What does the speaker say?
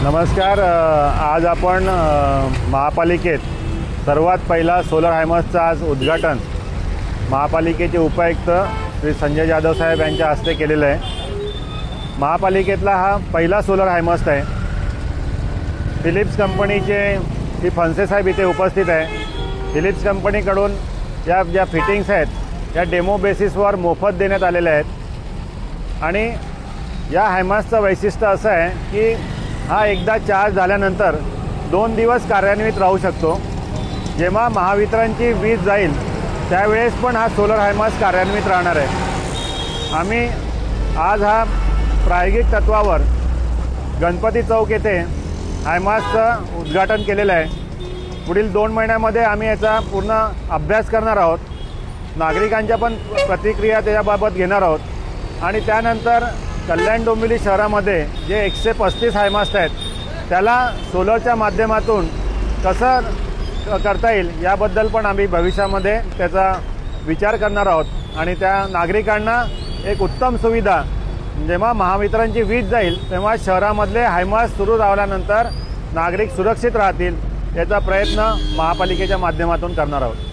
नमस्कार। आज आपण महापालिकेत सर्वात पहिला सोलर हायमास्टचं आज उद्घाटन महापालिकेचे उपायुक्त श्री संजय जाधव साहेब यांच्या हस्ते केलेलं आहे। महापालिकेतला हा पहिला सोलर हायमास्ट आहे। फिलिप्स कंपनीचे श्री फणसे साहेब इथे उपस्थित आहे। फिलिप्स कंपनीकडून या ज्या फिटिंग्स आहेत या डेमो बेसिसवर मोफत देण्यात आलेल्या आहेत आणि या हायमास्टचं वैशिष्ट्य असं आहे की हा एकदा चार्ज झाल्यानंतर 2 दिवस कार्यान्वित राहू शकतो। जेव्हा महावितरणची वीज जाईल त्यावेळेस पण हा सोलर हायमास्ट कार्यान्वित राहणार आहे। आम्ही आज हा प्रायोगिक तत्वावर गणपती चौक येथे हायमास्टचं उद्घाटन केलेलं आहे। पुढील 2 महिन्यामध्ये आम्ही याचा पूर्ण अभ्यास करणार आहोत, नागरिकांच्या पण प्रतिक्रिया त्याच्याबाबत घेणार आहोत आणि त्यानंतर कल्याण डोंबिवली शहरामध्ये जे 135 हायमास्ट आहेत त्याला सोलरच्या माध्यमातून कसं करता येईल याबद्दल पण आम्ही भविष्यामध्ये त्याचा विचार करणार आहोत आणि त्या नागरिकांना एक उत्तम सुविधा जेव्हा महावितरणची वीज जाईल तेव्हा शहरामधले हायमास्ट सुरू राहिल्यानंतर नागरिक सुरक्षित राहतील याचा प्रयत्न महापालिकेच्या माध्यमातून करणार आहोत।